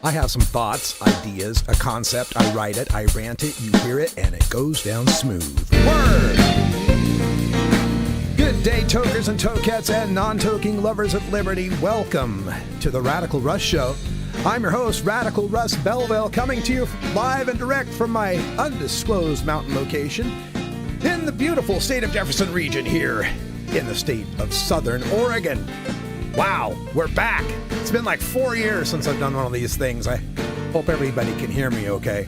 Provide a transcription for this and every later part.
I have some thoughts, ideas, a concept. I write it, I rant it, you hear it, and it goes down smooth. Word! Good day, tokers and tokettes and non-toking lovers of liberty. Welcome to the Radical Russ Show. I'm your host, Radical Russ Belleville, coming to you live and direct from my undisclosed mountain location in the beautiful state of Jefferson region here in the state of Southern Oregon. Wow, we're back. It's been like 4 years since I've done one of these things. I hope everybody can hear me okay.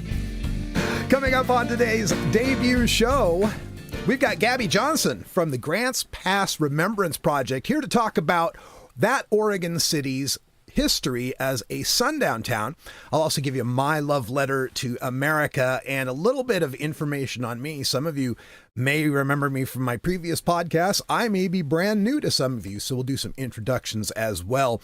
Coming up on today's debut show, we've got Gabby Johnson from the Grants Pass Remembrance Project here to talk about that Oregon city's history as a sundown town. I'll also give you my love letter to America and a little bit of information on me. Some of you may remember me from my previous podcast. I may be brand new to some of you, so we'll do some introductions as well.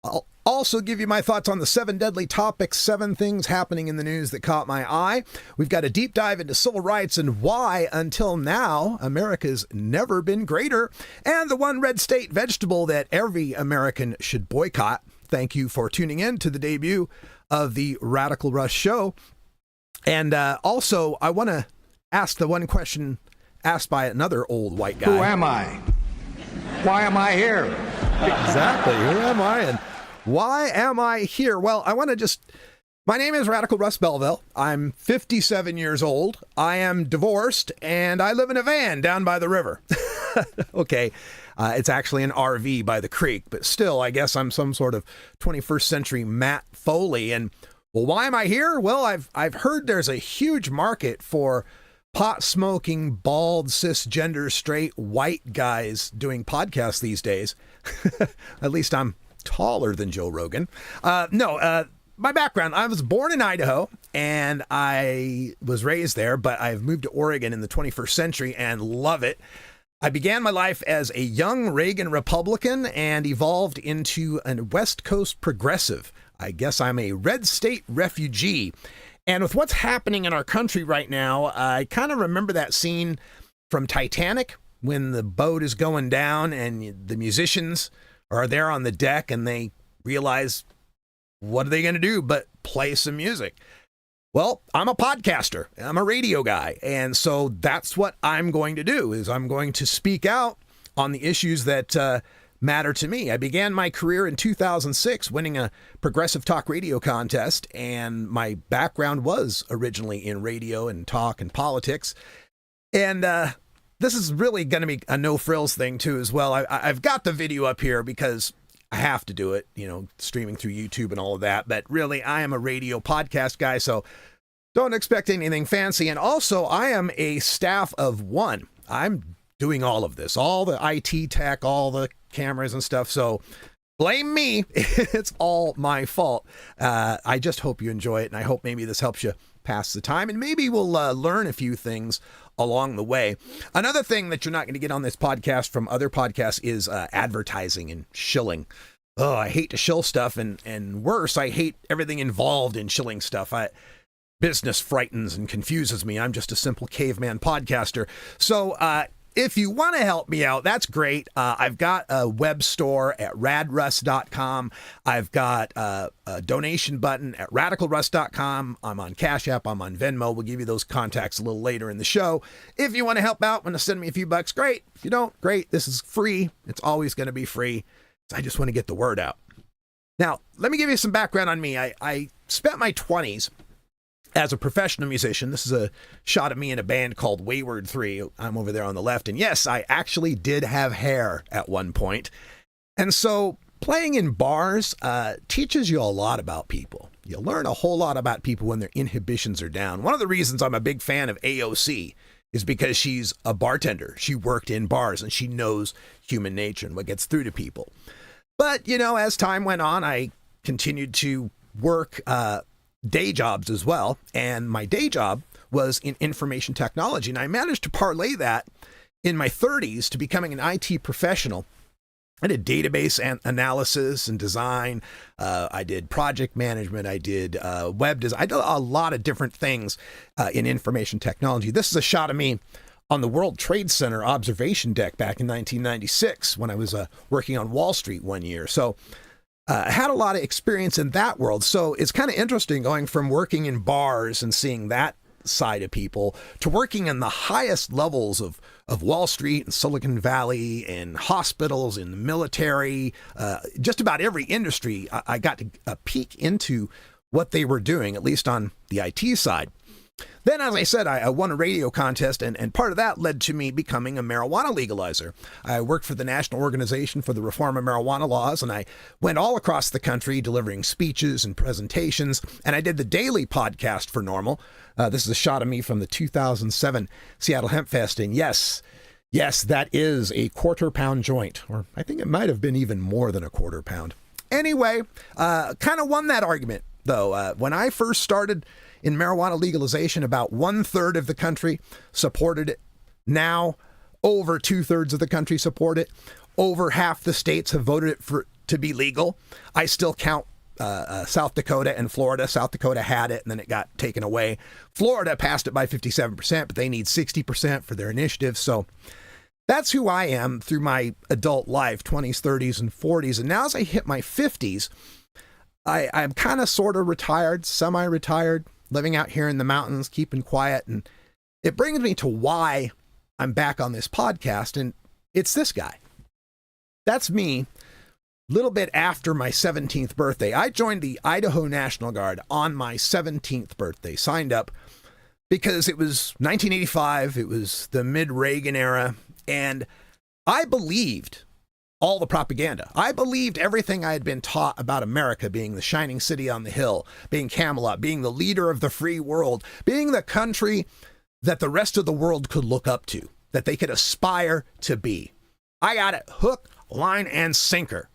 I'll also give you my thoughts on the 7 deadly topics, 7 things happening in the news that caught my eye. We've got a deep dive into civil rights and why, until now, America's never been greater, and the one red state vegetable that every American should boycott. Thank you for tuning in to the debut of the Radical Russ Show. And also, I want to ask the one question asked by another old white guy. Who am I? Why am I here? Exactly. Who am I? And why am I here? Well, I want to my name is Radical Russ Belleville. I'm 57 years old. I am divorced, and I live in a van down by the river. Okay. It's actually an RV by the creek, but still, I guess I'm some sort of 21st century Matt Foley. And well, why am I here? Well, I've heard there's a huge market for pot-smoking, bald, cisgender, straight, white guys doing podcasts these days. At least I'm taller than Joe Rogan. My background, I was born in Idaho, and I was raised there, but I've moved to Oregon in the 21st century and love it. I began my life as a young Reagan Republican and evolved into a West Coast progressive. I guess I'm a red state refugee. And with what's happening in our country right now, I kind of remember that scene from Titanic when the boat is going down and the musicians are there on the deck and they realize, what are they going to do but play some music? Well, I'm a podcaster. I'm a radio guy. And so that's what I'm going to do, is I'm going to speak out on the issues that matter to me. I began my career in 2006 winning a progressive talk radio contest, and my background was originally in radio and talk and politics. And this is really going to be a no-frills thing, too, as well. I've got the video up here because I have to do it, streaming through YouTube and all of that. But really, I am a radio podcast guy, so don't expect anything fancy. And also, I am a staff of one. I'm doing all of this, all the IT tech, all the cameras and stuff. So blame me. It's all my fault. I just hope you enjoy it, and I hope maybe this helps you pass the time, and maybe we'll learn a few things along the way. Another thing that you're not going to get on this podcast from other podcasts is advertising and shilling. Oh, I hate to shill stuff, and worse, I hate everything involved in shilling stuff. Business frightens and confuses me. I'm just a simple caveman podcaster. So if you want to help me out, that's great. I've got a web store at radruss.com. I've got a donation button at radicalruss.com. I'm on Cash App. I'm on Venmo. We'll give you those contacts a little later in the show. If you want to help out, want to send me a few bucks, great. If you don't, great. This is free. It's always going to be free. I just want to get the word out. Now, let me give you some background on me. I spent my 20s as a professional musician. This is a shot of me in a band called Wayward 3. I'm over there on the left. And yes, I actually did have hair at one point. And so playing in bars teaches you a lot about people. You learn a whole lot about people when their inhibitions are down. One of the reasons I'm a big fan of AOC is because she's a bartender. She worked in bars and she knows human nature and what gets through to people. But, as time went on, I continued to work day jobs as well. And my day job was in information technology. And I managed to parlay that in my 30s to becoming an IT professional. I did database analysis and design. I did project management. I did web design. I did a lot of different things in information technology. This is a shot of me on the World Trade Center observation deck back in 1996 when I was working on Wall Street one year. So had a lot of experience in that world. So it's kind of interesting going from working in bars and seeing that side of people to working in the highest levels of Wall Street and Silicon Valley and hospitals and the military, just about every industry. I got to peek into what they were doing, at least on the IT side. Then, as I said, I won a radio contest, and part of that led to me becoming a marijuana legalizer. I worked for the National Organization for the Reform of Marijuana Laws, and I went all across the country delivering speeches and presentations, and I did the daily podcast for NORML. This is a shot of me from the 2007 Seattle Hemp Fest, and yes, that is a quarter-pound joint, or I think it might have been even more than a quarter pound. Anyway, kind of won that argument, though. When I first started in marijuana legalization, about 1/3 of the country supported it. Now, over 2/3 of the country support it. Over half the states have voted it to be legal. I still count South Dakota and Florida. South Dakota had it, and then it got taken away. Florida passed it by 57%, but they need 60% for their initiative. So that's who I am through my adult life, 20s, 30s, and 40s. And now as I hit my 50s, I'm kind of sort of retired, semi-retired, living out here in the mountains, keeping quiet. And it brings me to why I'm back on this podcast. And it's this guy. That's me. A little bit after my 17th birthday, I joined the Idaho National Guard on my 17th birthday. Signed up because it was 1985. It was the mid-Reagan era. And I believed all the propaganda. I believed everything I had been taught about America being the shining city on the hill, being Camelot, being the leader of the free world, being the country that the rest of the world could look up to, that they could aspire to be. I got it hook, line, and sinker,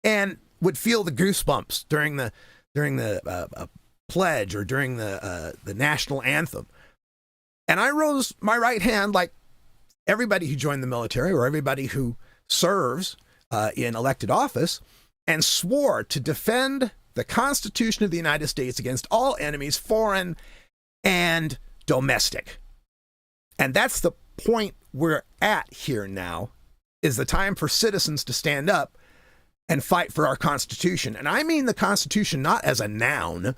and would feel the goosebumps during the pledge or during the national anthem. And I rose my right hand like everybody who joined the military or everybody who serves in elected office, and swore to defend the Constitution of the United States against all enemies, foreign and domestic. And that's the point we're at here now, is the time for citizens to stand up and fight for our Constitution. And I mean the Constitution not as a noun,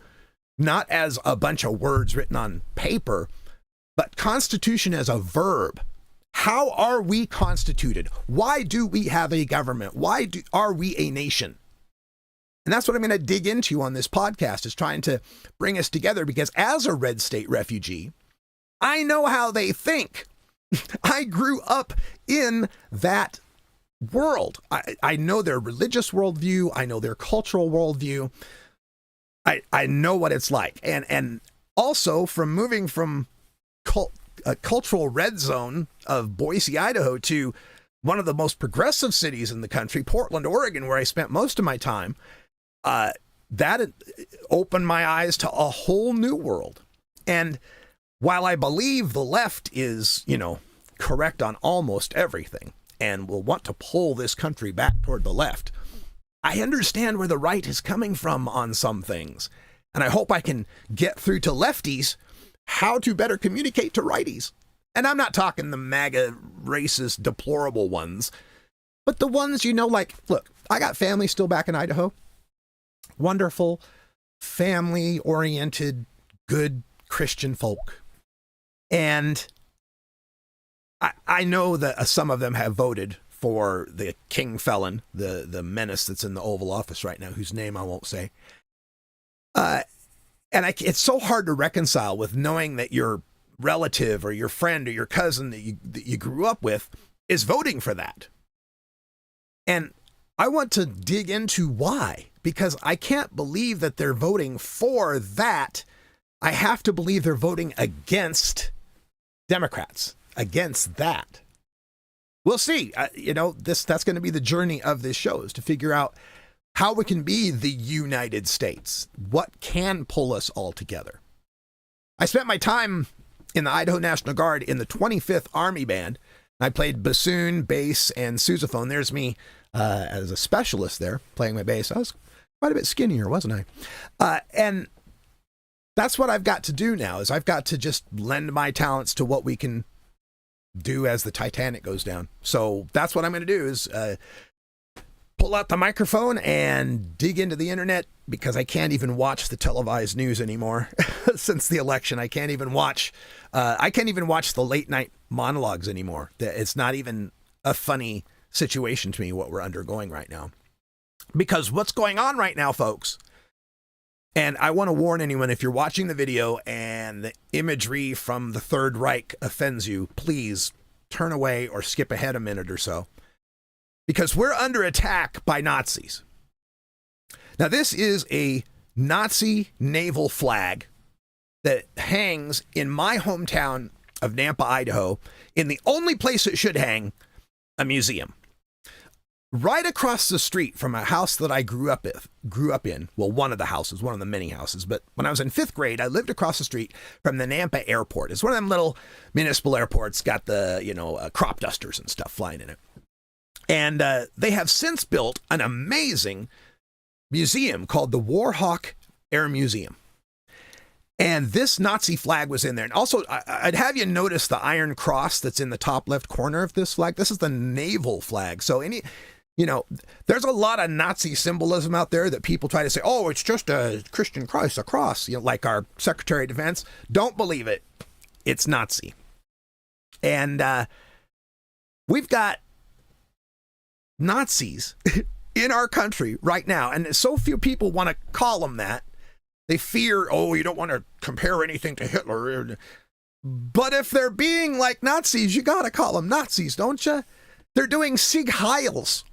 not as a bunch of words written on paper, but Constitution as a verb. How are we constituted? Why do we have a government? Why are we a nation? And that's what I'm going to dig into on this podcast, is trying to bring us together, because as a red state refugee, I know how they think. I grew up in that world. I know their religious worldview. I know their cultural worldview. I know what it's like. And also from moving from a cultural red zone of Boise, Idaho, to one of the most progressive cities in the country, Portland, Oregon, where I spent most of my time, that opened my eyes to a whole new world. And while I believe the left is, correct on almost everything and will want to pull this country back toward the left, I understand where the right is coming from on some things. And I hope I can get through to lefties how to better communicate to righties. And I'm not talking the MAGA, racist, deplorable ones, but the ones, like, look, I got family still back in Idaho. Wonderful, family-oriented, good Christian folk. And I know that some of them have voted for the king felon, the menace that's in the Oval Office right now, whose name I won't say. And it's so hard to reconcile with knowing that your relative or your friend or your cousin that you grew up with is voting for that. And I want to dig into why, because I can't believe that they're voting for that. I have to believe they're voting against Democrats, against that. We'll see. That's going to be the journey of this show, is to figure out how we can be the United States. What can pull us all together? I spent my time in the Idaho National Guard in the 25th Army Band. I played bassoon, bass, and sousaphone. There's me as a specialist there, playing my bass. I was quite a bit skinnier, wasn't I? And that's what I've got to do now, is I've got to just lend my talents to what we can do as the Titanic goes down. So that's what I'm going to do, is pull out the microphone and dig into the internet because I can't even watch the televised news anymore. Since the election, I can't even watch the late night monologues anymore. It's not even a funny situation to me what we're undergoing right now. Because what's going on right now, folks, and I want to warn anyone, if you're watching the video and the imagery from the Third Reich offends you, please turn away or skip ahead a minute or so. Because we're under attack by Nazis. Now, this is a Nazi naval flag that hangs in my hometown of Nampa, Idaho, in the only place it should hang, a museum. Right across the street from a house that I grew up in, well, one of the many houses, but when I was in 5th grade, I lived across the street from the Nampa airport. It's one of them little municipal airports, got the, crop dusters and stuff flying in it. And they have since built an amazing museum called the Warhawk Air Museum. And this Nazi flag was in there. And also, I'd have you notice the iron cross that's in the top left corner of this flag. This is the naval flag. So there's a lot of Nazi symbolism out there that people try to say, oh, it's just a Christian cross, a cross, like our Secretary of Defense. Don't believe it. It's Nazi. And we've got Nazis in our country right now. And so few people want to call them that. They fear, you don't want to compare anything to Hitler. But if they're being like Nazis, you got to call them Nazis, don't you? They're doing Sieg Heils.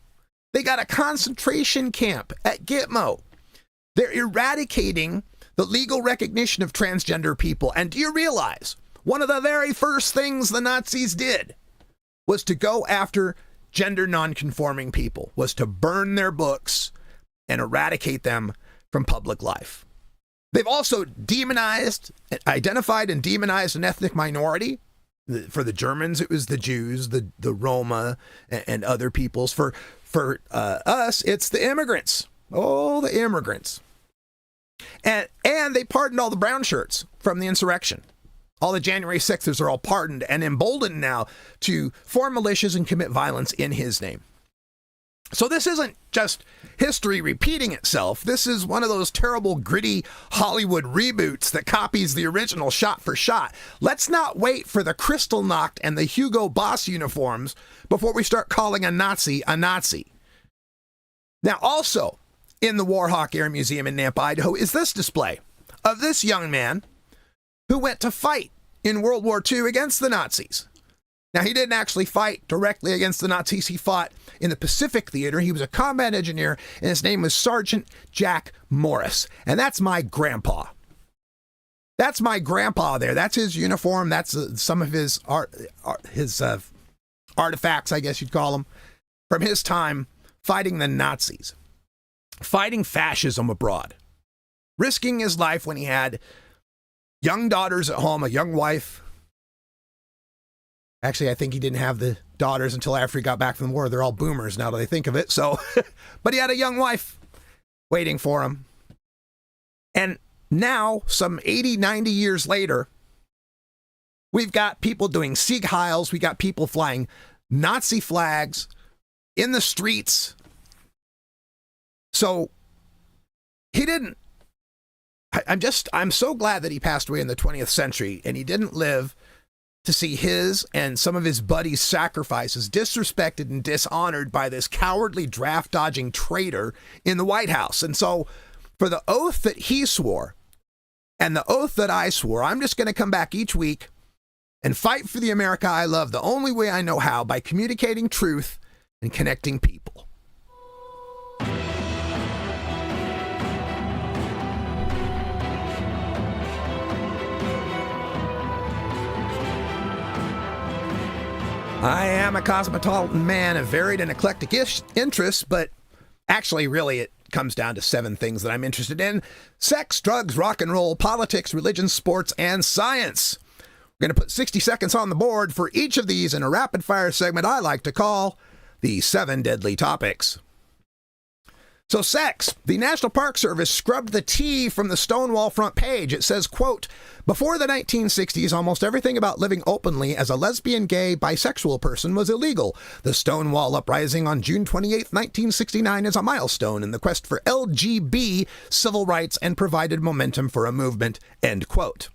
They got a concentration camp at Gitmo. They're eradicating the legal recognition of transgender people. And do you realize one of the very first things the Nazis did was to go after gender nonconforming people, was to burn their books and eradicate them from public life. They've also identified and demonized an ethnic minority. For the Germans, it was the Jews, the Roma, and other peoples. For us, it's the immigrants. Oh, the immigrants. And they pardoned all the brown shirts from the insurrection. All the January 6thers are all pardoned and emboldened now to form militias and commit violence in his name. So this isn't just history repeating itself. This is one of those terrible, gritty Hollywood reboots that copies the original shot for shot. Let's not wait for the Kristallnacht and the Hugo Boss uniforms before we start calling a Nazi a Nazi. Now, also in the Warhawk Air Museum in Nampa, Idaho, is this display of this young man who went to fight in World War II against the Nazis. Now, he didn't actually fight directly against the Nazis. He fought in the Pacific Theater. He was a combat engineer, and his name was Sergeant Jack Morris. And that's my grandpa. That's my grandpa there. That's his uniform. That's some of his artifacts, I guess you'd call them, from his time fighting the Nazis, fighting fascism abroad, risking his life when he had young daughters at home, a young wife. Actually, I think he didn't have the daughters until after he got back from the war. They're all boomers now that I think of it. So, but he had a young wife waiting for him. And now, some 80, 90 years later, we've got people doing Sieg Heils. We got people flying Nazi flags in the streets. So he didn't. I'm so glad that he passed away in the 20th century and he didn't live to see his and some of his buddies' sacrifices disrespected and dishonored by this cowardly draft-dodging traitor in the White House. And so for the oath that he swore and the oath that I swore, I'm just going to come back each week and fight for the America I love the only way I know how, by communicating truth and connecting people. I am a cosmopolitan man of varied and eclectic interests, but actually, really, it comes down to 7 things that I'm interested in: sex, drugs, rock and roll, politics, religion, sports, and science. We're going to put 60 seconds on the board for each of these in a rapid-fire segment I like to call the 7 Deadly Topics. So sex. The National Park Service scrubbed the T from the Stonewall front page. It says, quote, before the 1960s, almost everything about living openly as a lesbian, gay, bisexual person was illegal. The Stonewall Uprising on June 28, 1969 is a milestone in the quest for LGB civil rights and provided momentum for a movement, end quote.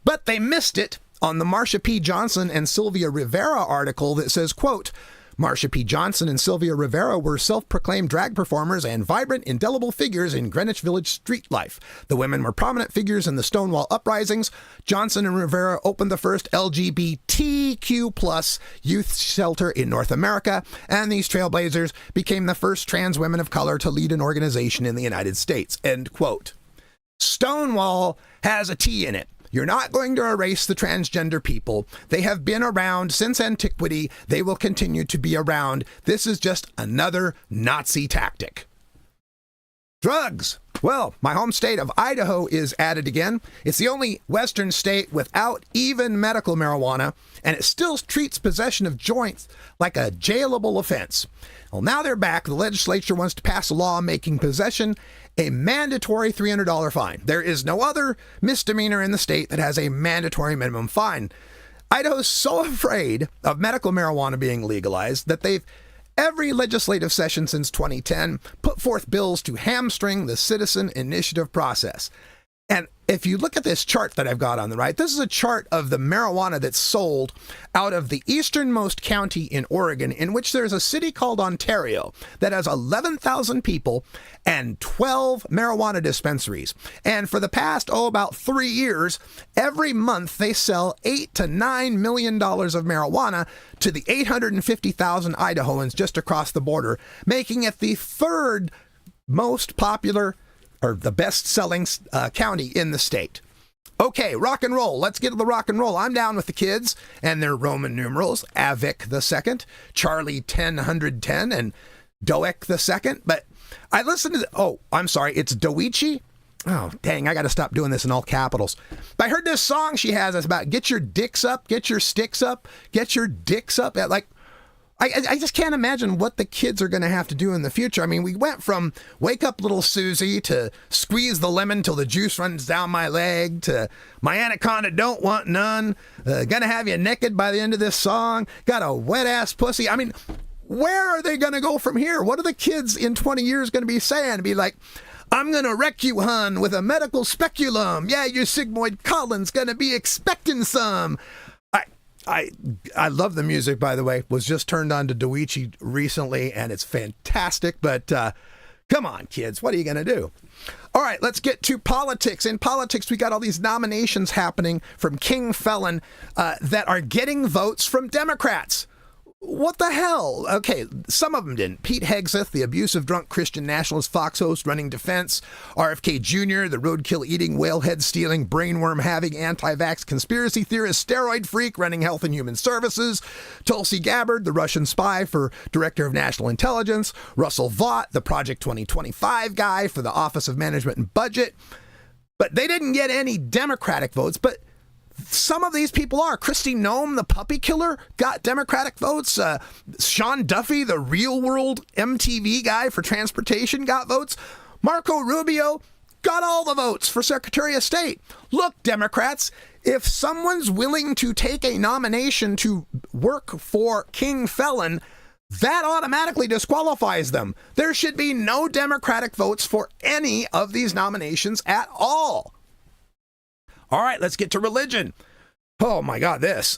But they missed it on the Marsha P. Johnson and Sylvia Rivera article that says, quote, Marsha P. Johnson and Sylvia Rivera were self-proclaimed drag performers and vibrant, indelible figures in Greenwich Village street life. The women were prominent figures in the Stonewall uprisings. Johnson and Rivera opened the first LGBTQ+ youth shelter in North America, and these trailblazers became the first trans women of color to lead an organization in the United States, end quote. Stonewall has a T in it. You're not going to erase the transgender people. They have been around since antiquity. They will continue to be around. This is just another Nazi tactic. Drugs. Well, my home state of Idaho is at it again. It's the only western state without even medical marijuana, and it still treats possession of joints like a jailable offense. Well, now they're back. The legislature wants to pass a law making possession a mandatory $300 fine. There is no other misdemeanor in the state that has a mandatory minimum fine. Idaho's so afraid of medical marijuana being legalized that they've, every legislative session since 2010, put forth bills to hamstring the citizen initiative process. And if you look at this chart that I've got on the right, this is a chart of the marijuana that's sold out of the easternmost county in Oregon, in which there's a city called Ontario that has 11,000 people and 12 marijuana dispensaries. And for the past, about 3 years, every month they sell $8 to $9 million of marijuana to the 850,000 Idahoans just across the border, making it the third most popular or the best-selling county in the state. Okay, rock and roll. Let's get to the rock and roll. I'm down with the kids and their Roman numerals, Avik II, Charlie 1010, and Doek II. But I listened to it's Doichi. Oh, dang, I got to stop doing this in all capitals. But I heard this song she has that's about get your dicks up, get your sticks up, get your dicks up. I just can't imagine what the kids are going to have to do in the future. I mean, we went from wake up little Susie to squeeze the lemon till the juice runs down my leg to my anaconda don't want none. Gonna have you naked by the end of this song. Got a wet ass pussy. I mean, where are they going to go from here? What are the kids in 20 years going to be saying? Be like, I'm going to wreck you, hun, with a medical speculum. Yeah, your sigmoid colon's going to be expecting some. I love the music, by the way. Was just turned on to Doichi recently, and it's fantastic. But come on, kids. What are you going to do? All right, let's get to politics. In politics, we got all these nominations happening from King Felon that are getting votes from Democrats. What the hell? Okay, some of them didn't. Pete Hegseth, the abusive drunk Christian nationalist Fox host running defense. RFK Jr., the roadkill eating, whalehead stealing, brainworm having, anti-vax conspiracy theorist, steroid freak running Health and Human Services. Tulsi Gabbard, the Russian spy for Director of National Intelligence. Russell Vought, the Project 2025 guy for the Office of Management and Budget. But they didn't get any Democratic votes, but some of these people are. Kristi Noem, the puppy killer, got Democratic votes. Sean Duffy, the real world MTV guy for transportation, got votes. Marco Rubio got all the votes for Secretary of State. Look, Democrats, if someone's willing to take a nomination to work for King Felon, that automatically disqualifies them. There should be no Democratic votes for any of these nominations at all. All right, let's get to religion. Oh my God, this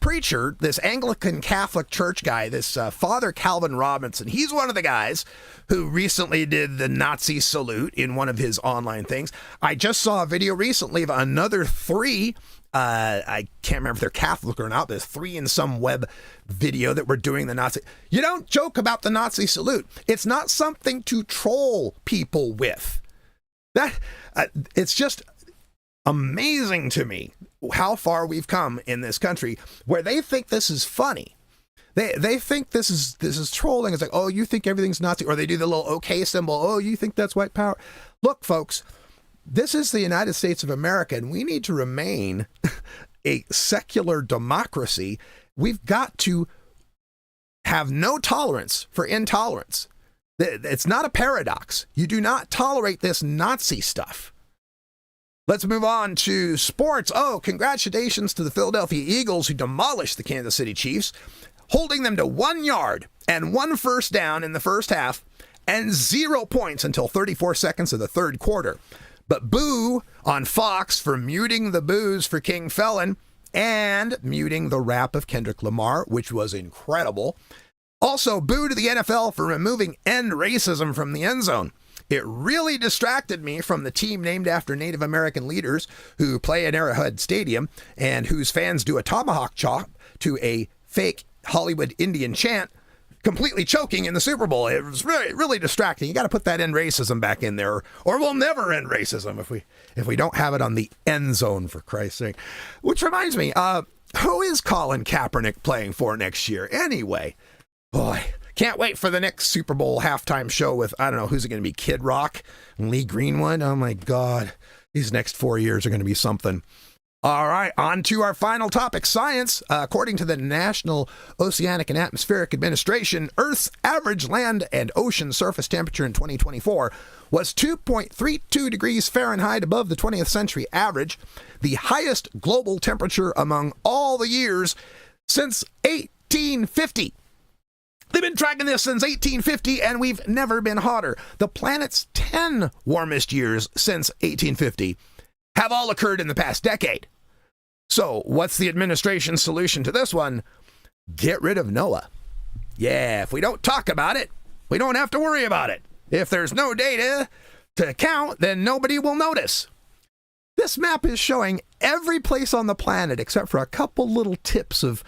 preacher, this Anglican Catholic Church guy, this Father Calvin Robinson, he's one of the guys who recently did the Nazi salute in one of his online things. I just saw a video recently of another three. I can't remember if they're Catholic or not. There's three in some web video that were doing the Nazi. You don't joke about the Nazi salute. It's not something to troll people with. It's just amazing to me how far we've come in this country where they think this is funny. They think this is trolling. It's like, oh, you think everything's Nazi, or they do the little okay symbol. Oh, you think that's white power. Look, folks, this is the United States of America, and we need to remain a secular democracy. We've got to have no tolerance for intolerance. It's not a paradox. You do not tolerate this Nazi stuff. Let's move on to sports. Oh, congratulations to the Philadelphia Eagles who demolished the Kansas City Chiefs, holding them to 1 yard and 1 first down in the first half and 0 points until 34 seconds of the third quarter. But boo on Fox for muting the boos for King Felon and muting the rap of Kendrick Lamar, which was incredible. Also, boo to the NFL for removing end racism from the end zone. It really distracted me from the team named after Native American leaders who play at Arrowhead Stadium and whose fans do a tomahawk chop to a fake Hollywood Indian chant, completely choking in the Super Bowl. It was really, really distracting. You got to put that end racism back in there, or we'll never end racism if we don't have it on the end zone, for Christ's sake. Which reminds me, who is Colin Kaepernick playing for next year anyway? Boy, can't wait for the next Super Bowl halftime show with, I don't know, who's it going to be, Kid Rock and Lee Greenwood? Oh my God, these next 4 years are going to be something. All right, on to our final topic, science. According to the National Oceanic and Atmospheric Administration, Earth's average land and ocean surface temperature in 2024 was 2.32 degrees Fahrenheit above the 20th century average, the highest global temperature among all the years since 1850. They've been tracking this since 1850, and we've never been hotter. The planet's 10 warmest years since 1850 have all occurred in the past decade. So what's the administration's solution to this one? Get rid of NOAA. Yeah, if we don't talk about it, we don't have to worry about it. If there's no data to count, then nobody will notice. This map is showing every place on the planet except for a couple little tips of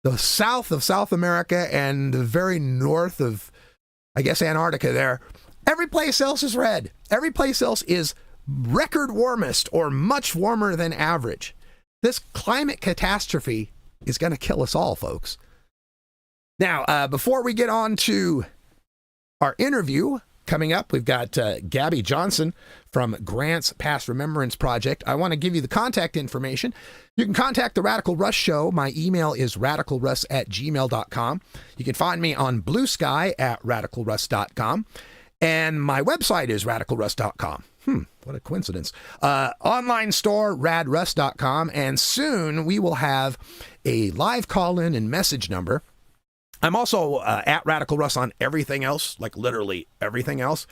the south of South America and the very north of, I guess, Antarctica there. Every place else is red. Every place else is record warmest or much warmer than average. This climate catastrophe is going to kill us all, folks. Now, before we get on to our interview coming up, we've got Gabby Johnson from Grants Pass Remembrance Project. I want to give you the contact information. You can contact the Radical Russ Show. My email is radicalruss@gmail.com. You can find me on Blue Sky at radicalruss.com. And my website is radicalruss.com. What a coincidence. Online store, radruss.com. And soon we will have a live call-in and message number. I'm also at Radical Russ on everything else, like literally everything else.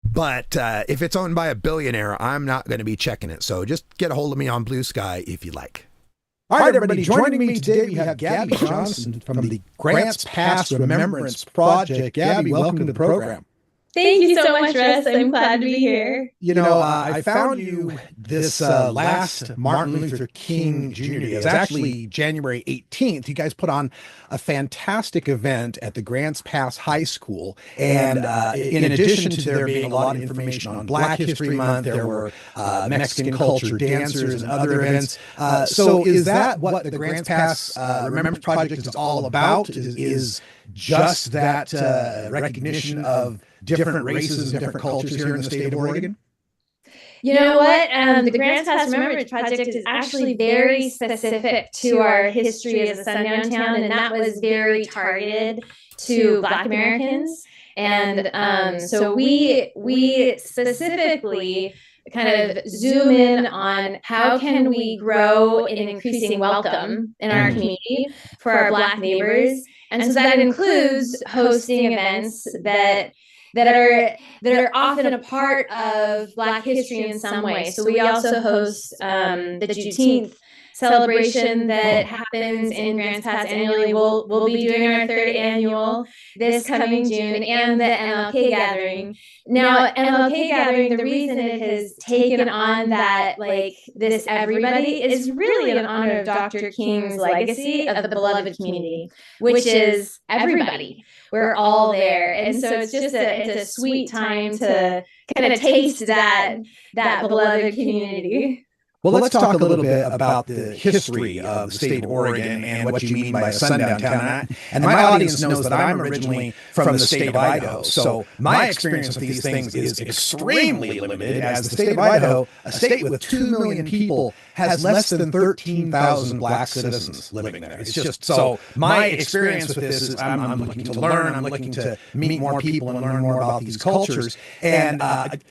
But if it's owned by a billionaire, I'm not going to be checking it. So just get a hold of me on Blue Sky if you like. All right, everybody, joining me today, we have Gabby Johnson from the Grants Pass Remembrance Project. Gabby, welcome to the program. Thank you so much, Russ. I'm glad to be here. You know, I found you this last Martin Luther King Jr. Day. It was actually January 18th. You guys put on a fantastic event at the Grants Pass High School. And in addition to there being a lot of information on Black History Month, there were Mexican culture dancers and other events. So is that what the Grants Pass Remembrance Project is all about? Is just that recognition of different races and different cultures here in the state of Oregon? You know what? The Grants Pass Remembrance Project is actually very specific to our history as a Sundown Town, and that was very targeted to Black Americans. And so we specifically kind of zoom in on how can we grow an increasing welcome in our community for our Black neighbors. And so that includes hosting events that are often a part of Black history in some way. So we also host the Juneteenth celebration that happens in Grants Pass annually. We'll be doing our third annual this coming June, and the MLK gathering. Now, MLK gathering, the reason it has taken on that, like, this everybody is really in honor of Dr. King's legacy of the beloved community, which is everybody. We're all there. And so it's just it's a sweet time to kind of taste that beloved community. Well, let's talk a little bit about the history of the state of Oregon and what you mean by a sundown town. And my audience knows that I'm originally from the state of Idaho, so my experience with these things is extremely limited, as the state of Idaho, a state with 2 million people, has less than 13,000 black citizens living there. It's just so my experience with this is I'm looking to learn, I'm looking to meet more people and learn more about these cultures. And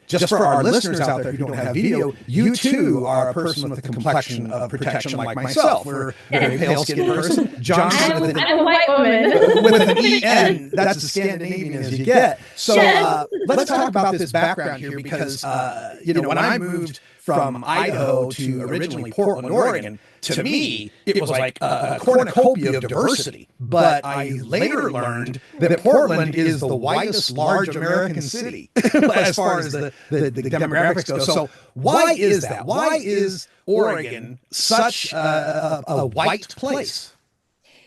just for our listeners out there who don't have video, you too are a person with a complexion of protection like myself. We're a very pale-skinned person. Johnson with I'm a white woman. with an EN, that's as Scandinavian as you get. So let's talk about this background here because, when I moved from Idaho to originally Portland, Oregon, to me, it was like a cornucopia of diversity. But I later learned that Portland is the whitest large American city as far as the demographics go. So why is that? Why is Oregon such a white place?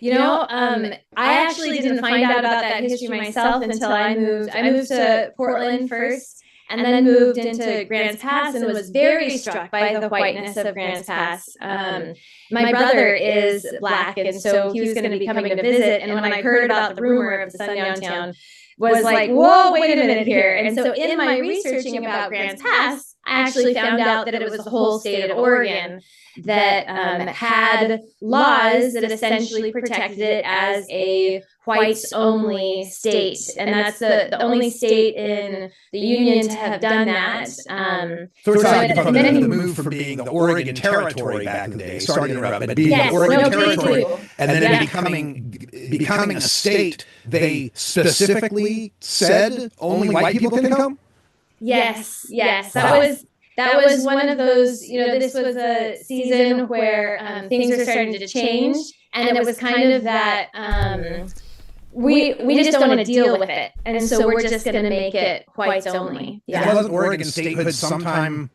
I actually didn't find out about that history myself until I moved. I moved to Portland first, and then moved into Grants Pass, and was very struck by the whiteness of Grants Pass. My brother is Black, and so he was going to be coming to visit. And when I heard about the rumor of the Sundown Town, was like, whoa, wait a minute here. And so in my researching about Grants Pass, I actually found out that it was the whole state of Oregon that had laws that essentially protected it as a whites-only state. And that's the only state in the Union to have done that. So we're talking about the move from being the Oregon Territory back in the day, sorry to interrupt, but being the Oregon Territory, and then becoming a state, they specifically said only white people can come? Yes. That was one of those, this was a season where things were starting to change. And it was kind of that we just don't want to deal with it. And so we're just going to make it whites only. Yeah. Wasn't Oregon statehood sometime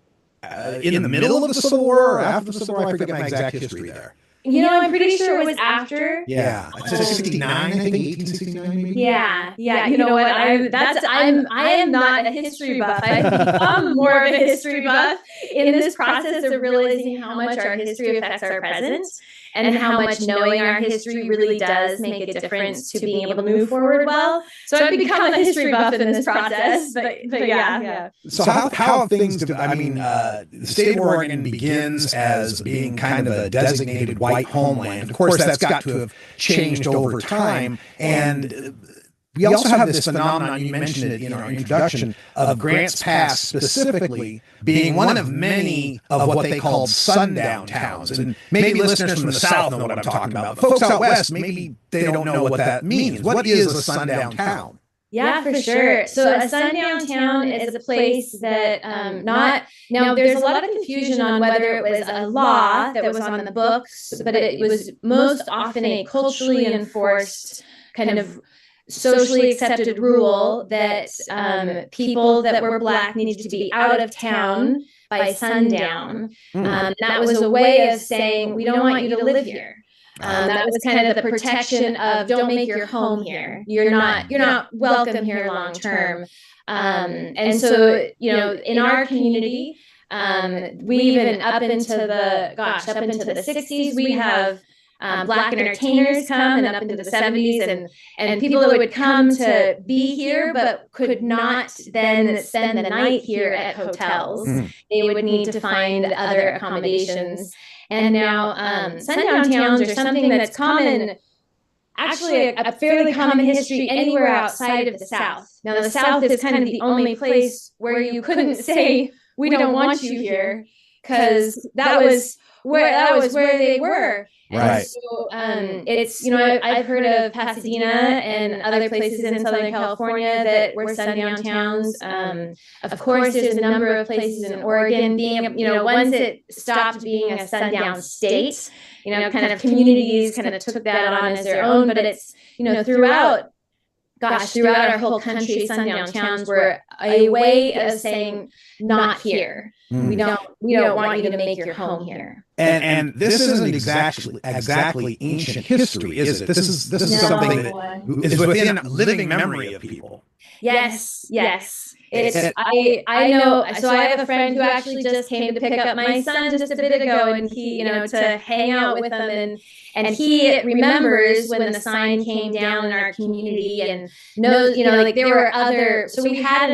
in the middle of the Civil War or after the Civil War? I forget my exact history there. I'm pretty sure it was after. Yeah, it's 69, I think, 1869 maybe. Yeah. You know what? I am not a history buff. I've become more of a history buff in this process of realizing how much our history affects our present, and how much knowing our history really does make a difference to being able to move forward well. So I've become a history buff in this process, but yeah. So how have things the state of Oregon begins as being kind of a designated white homeland. Of course, that's got to have changed over time. And we also have this phenomenon, you mentioned it in our introduction, of Grants Pass specifically being one of many of what they called sundown towns. And maybe listeners from the South know what I'm talking about. Folks out West, maybe they don't know what that means. What is a sundown town? Yeah, for sure. So a sundown town is a place that now there's a lot of confusion on whether it was a law that was on the books, but it was most often a culturally enforced kind of socially accepted rule that people that were Black needed to be out of town by sundown. That was a way of saying, we don't want you to live here. That was kind of the protection of don't make your home here. You're not welcome here long term. And so, in our community, we even up into the 60s, we have Black entertainers come, and up into the 70s, and people that would come to be here but could not then spend the night here at hotels. They would need to find other accommodations. And now sundown towns are something that's common, actually a fairly common history anywhere outside of the South. Now, the South is kind of the only place where you couldn't say, we don't want you here, because that was where they were. Right. And so it's, I've heard of Pasadena and other places in Southern California that were sundown towns. Of course, there's a number of places in Oregon being, once it stopped being a sundown state, kind of communities kind of took that on as their own. But it's, throughout our whole country, sundown towns were a way of saying, not here. We don't want you to make your home here. And this isn't exactly ancient history, is it? This is something that is within living memory of people. Yes, yes. I know. So I have a friend who actually just came to pick up my son just a bit ago, and he, to hang out with him, and he remembers when the sign came down in our community, and knows, like there were other. So we had a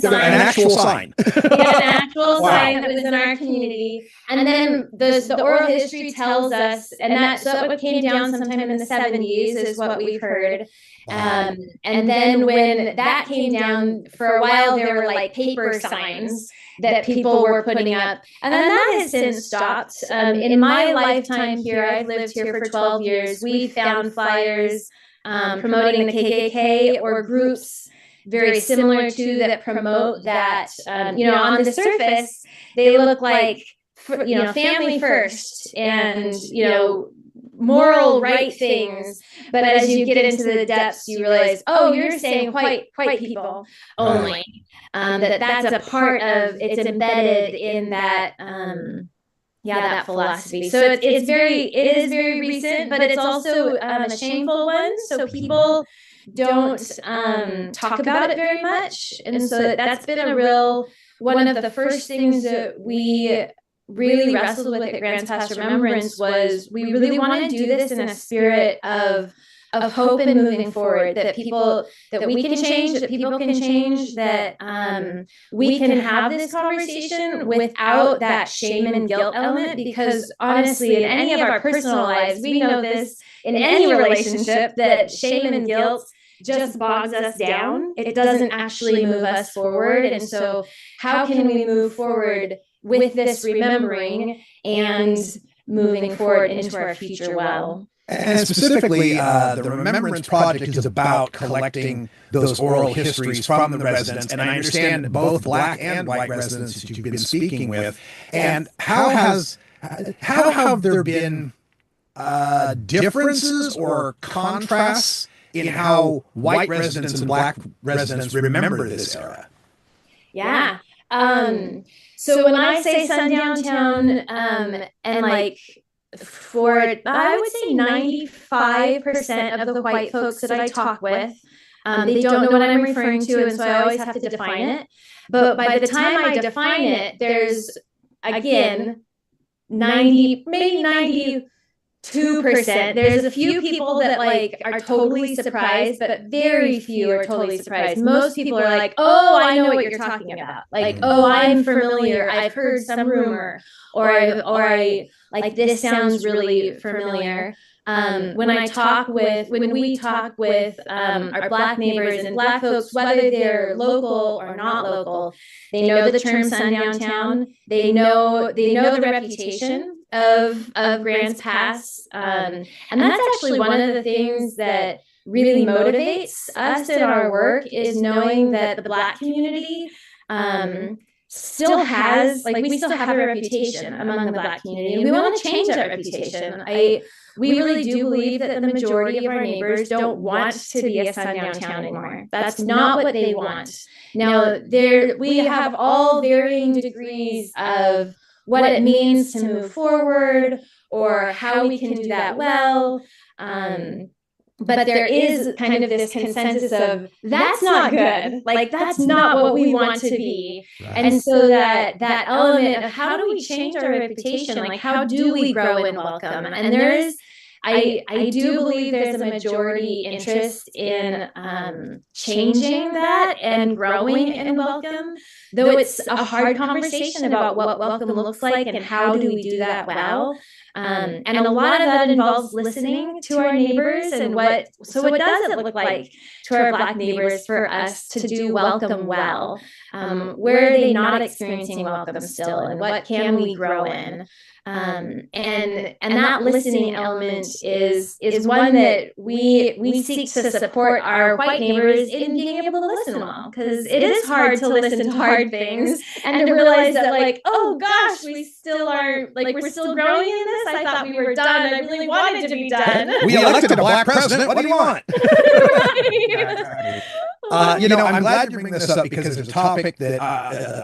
sign, an actual sign. We had an actual sign that was in our community, and then the oral history tells us, and so what came down sometime in the 70s is what we've heard. And then when that came down, for a while there were like paper signs that people were putting up, and then that has since stopped. In my lifetime here, I've lived here for 12 years, we found flyers promoting the KKK or groups very similar to that promote that. On the surface they look like family first and moral right things, but as you get into the depths you realize, oh, you're saying white people only. That's a part of, it's embedded in that that philosophy. So it is very recent, but it's also a shameful one, so people don't talk about it very much. And so that's been one of the first things that we really wrestled with at Grants Pass Remembrance. Was we really want to do this in a spirit of hope and moving forward, that we can change, that people can change, that we can have this conversation without that shame and guilt element. Because honestly, in any of our personal lives, we know this, in any relationship, that shame and guilt just bogs us down. It doesn't actually move us forward. And so how can we move forward with this remembering and moving forward into our future well? And specifically, the Remembrance Project is about collecting those oral histories from the residents. And I understand both Black and white residents that you've been speaking with. And how have there been differences or contrasts in how white residents and Black residents remember this era? Yeah. So when I say Sundown Town, and like I would say 95% of the white folks that I talk with, they don't know what I'm referring to, and so I always have to define it. But by the time I define it, there's, again, 92%. There's a few people that are totally surprised, but very few are totally surprised. Most people are like, oh, I know what you're talking about. Oh, I'm familiar. I've heard some rumor, or this sounds really familiar. When we talk with our Black neighbors and Black folks, whether they're local or not local, they know the term Sundown Town. They know the reputation of Grants Pass, and that's actually one of the things that really motivates us in our work, is knowing that the Black community still has, we still have a reputation among the Black community, and we want to change that reputation. We really do believe that the majority of our neighbors don't want to be a Sundown Town anymore. That's not what they want. Now, we have all varying degrees of what it means to move forward, or how we can do that well. But there is kind of this consensus of, that's not good. That's not what we want to be. Right. And so that element of, how do we change our reputation? How do we grow in welcome? And I do believe there's a majority interest in changing that and growing in welcome, though it's a hard conversation about what welcome looks like and how do we do that well. And a lot of that involves listening to our neighbors, and what does it look like to our Black neighbors for us to do welcome well? Where are they not experiencing welcome still, and what can we grow in? And that listening element is one that we seek to support our white neighbors in being able to listen well, because it is hard to listen to hard things and to realize that, oh gosh, we still are, we're still growing in this. I thought we were done. I really wanted to be done. We elected a Black president. What do you want? I'm glad you bring this up, because it's a topic that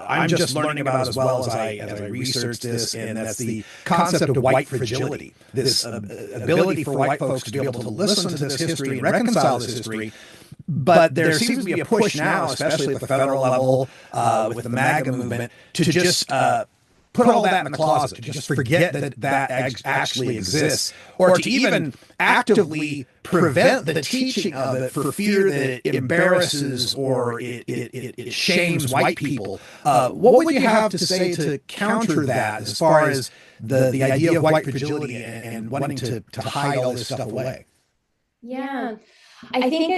I'm just learning about as well as I research this, and that's the concept of white fragility, this ability for white folks to be able to listen to this history and reconcile this history, But there seems to be a push now, especially at the federal level, with the MAGA movement, to just put all that in the closet, to just forget that actually exists, or to even actively prevent the teaching of it for fear that it embarrasses or it shames white people. What would you have to say to counter that as far as the idea of white fragility and wanting to hide all this stuff away? Yeah, I think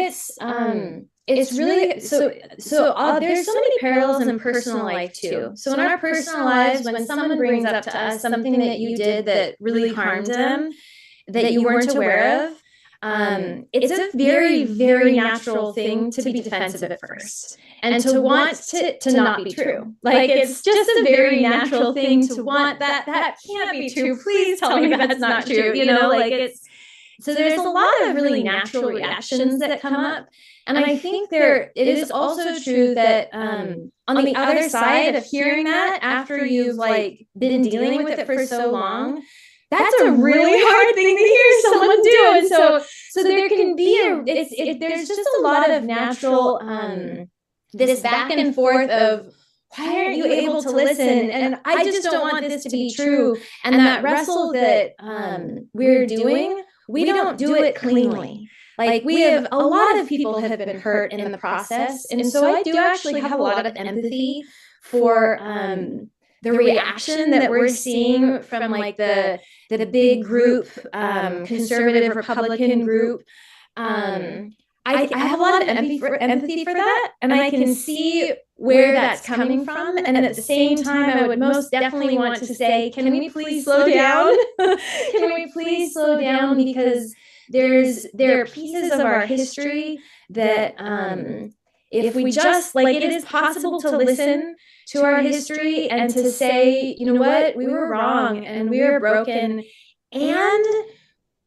it's really so there's so many parallels in personal life too. So in our personal lives, when someone brings up to us something that you did that really harmed them, that you weren't aware of, it's a very, very natural thing to be defensive at first and to want to not be true. Like, it's just a very natural thing to want that can't be true. Please tell me that's not true. You know, like so there's a lot of really natural reactions that come up. And I think it is also true that on the other side of hearing that, after you've like been dealing with it for so long, that's a really hard thing to hear someone do. And so there can be there's just a lot of natural this back and forth of, why aren't you able to listen? And I just don't want this to be true. And that wrestle that we're doing, we don't do it cleanly. Like, we have a lot of people have been hurt in the process. And so I do actually have a lot of empathy for the reaction that we're seeing from like the big group, conservative Republican group. I have a lot of empathy for that, and I can see where that's coming from. And at the same time, I would most definitely want to say, can we please slow down? Can we please slow down? Because there are pieces of our history that if we just, like, it is possible to listen to our history and to say, you know what, we were wrong and we were broken, and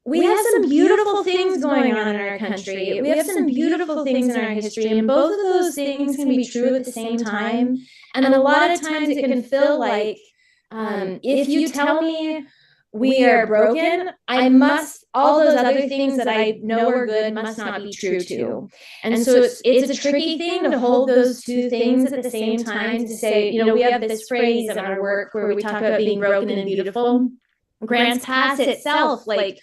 we have some beautiful things going on in our country. We have some beautiful things in our history, and both of those things can be true at the same time. And a lot of times it can feel like, if you tell me we are broken, all those other things that I know are good must not be true too. And so it's a tricky thing to hold those two things at the same time, to say, you know, we have this phrase in our work where we talk about being broken and beautiful. Grants Pass itself, like,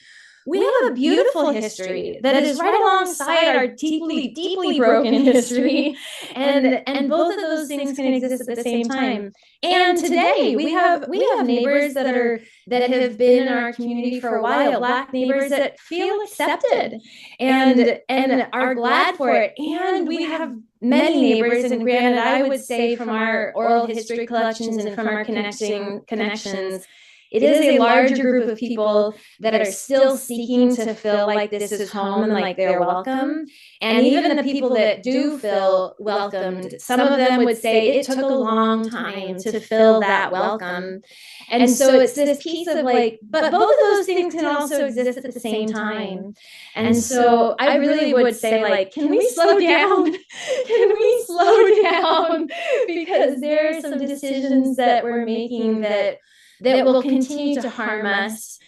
we have a beautiful history that is right alongside our deeply, deeply broken history. And both of those things can exist at the same time. And today we have neighbors that have been in our community for a while, Black neighbors that feel accepted and are glad for it. And we have many neighbors, and granted, I would say from our oral history collections and from our connections, it is a larger group of people that are still seeking to feel like this is home and like they're welcome. And even the people that do feel welcomed, some of them would say it took a long time to feel that welcome. And so it's this piece of like, but both of those things can also exist at the same time. And so I really would say, like, can we slow down? Can we slow down? Because there are some decisions that we're making that will continue to harm us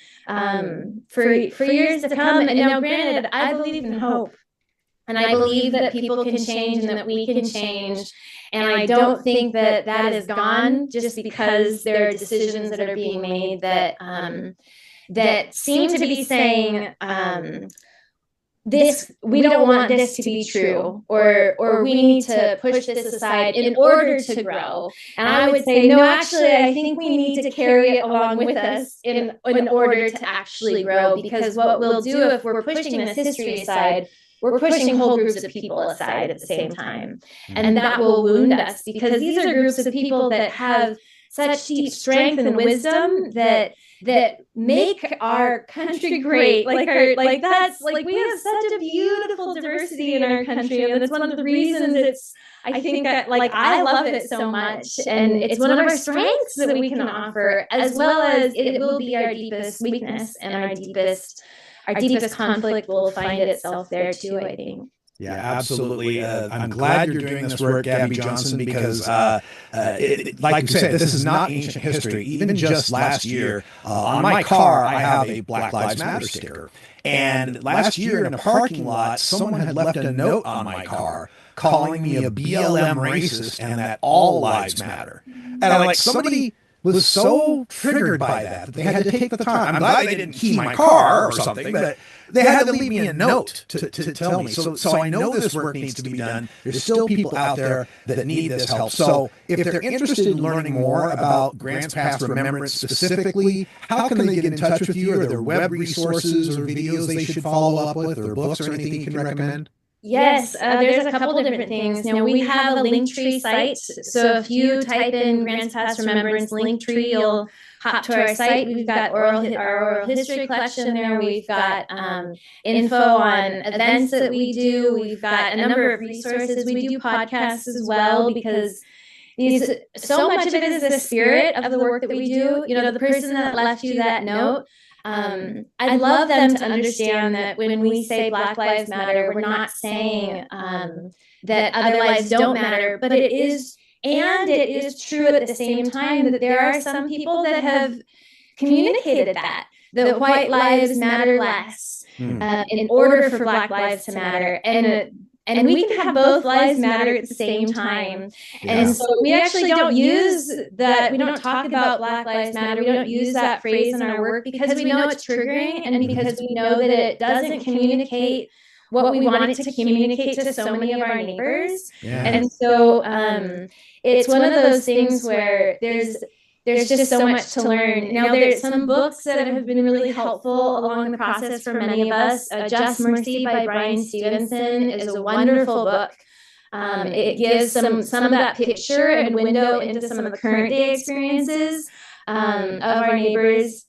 for years to come. And now, granted, I believe in hope, and I believe that people can change and that we can change. And I don't think that is gone just because there are decisions that are being made that seem to be saying, we don't want this to be true, or we need to push this aside in order to grow. And I would say, no, actually, I think we need to carry it along with us in order to actually grow, because what we'll do if we're pushing this history aside, we're pushing whole groups of people aside at the same time. And that will wound us, because these are groups of people that have such deep strength and wisdom that make our country great. We have such a beautiful diversity in our country, and it's one of the reasons I love it so much, and it's one of our strengths that we can offer, as well as it will be our deepest weakness, and our deepest conflict will find itself there too, I think. Yeah, absolutely. I'm glad you're doing this work, Gabby Johnson, because, like you said, this is not ancient history. Even just last year, on my car, I have a Black Lives Matter sticker. And last year in a parking lot, someone had left a note on my car calling me a BLM racist and that all lives matter. And I'm like, somebody was so triggered by that they had to take the time. I'm glad they didn't key my car or something, but they had to leave me a note to tell me. So I know this work needs to be done. There's still people out there that need this help. So if they're interested in learning more about Grants Pass Remembrance specifically, how can they get in touch with you? Are there web resources or videos they should follow up with, or books or anything you can recommend? Yes, there's a couple of different things. Now, we have a Linktree site. So if you type in Grants Pass Remembrance Linktree, you'll hop to our site. We've got our oral history collection there. We've got info on events that we do. We've got a number of resources. We do podcasts as well, because so much of it is the spirit of the work that we do. You know, the person that left you that note, I'd love them to understand that when we say Black Lives Matter, we're not saying that other lives don't matter, but it is true at the same time that there are some people that have communicated that white lives matter less in order for Black lives to matter. And we can have both lives matter at the same time. Yeah. And so we actually don't use that. We don't talk about Black Lives Matter. We don't use that phrase in our work because we know it's triggering, and because we know that it doesn't communicate what we want it to communicate to so many of our neighbors. Yeah. And so it's one of those things where there's just so much to learn. Now, there's some books that have been really helpful along the process for many of us. Just Mercy by Brian Stevenson is a wonderful book. It gives some of that picture and window into some of the current day experiences of our neighbors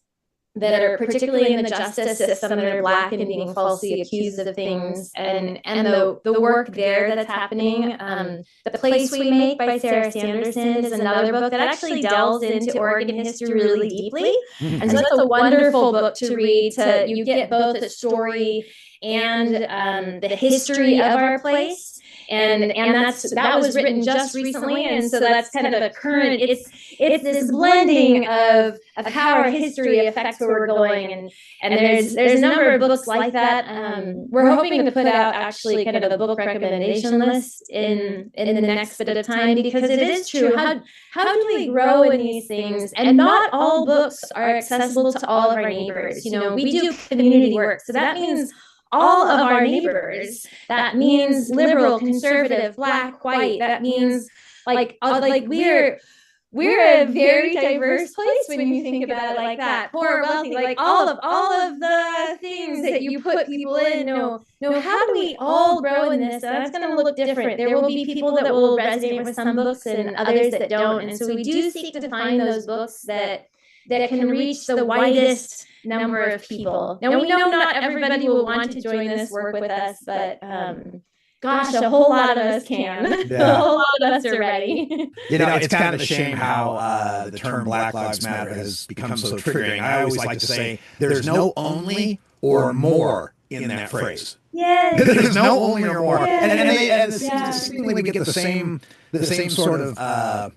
that are particularly in the justice system that are Black and being falsely accused of things, and the work there that's happening. The Place We Make by Sarah Sanderson is another book that actually delves into Oregon history really deeply. And so that's a wonderful book to read. You get both the story and the history of our place. And that was written just recently, and so that's kind of the current. It's this blending of how our history affects where we're going, and there's a number of books like that. We're hoping to put out actually kind of a book recommendation list in the next bit of time, because it is true. How do we grow in these things? And not all books are accessible to all of our neighbors. You know, we do community work, so that means all of our neighbors. That means liberal, conservative, Black, white. That means like we're a very diverse place when you think about it like that. Poor, wealthy, like all of the things that you put people in. No, how do we all grow in this? That's going to look different. There will be people that will resonate with some books and others that don't. And so we do seek to find those books that can reach the widest number of people. Now, we know not everybody will want to join this work with us, but gosh, a whole lot of us can. Yeah. A whole lot of us are ready. You know, it's kind of a shame how the term Black Lives Matter has become so triggering. I always like to say there's no only or more in that phrase. Yes. There's no only or more. And seemingly we get the same sort of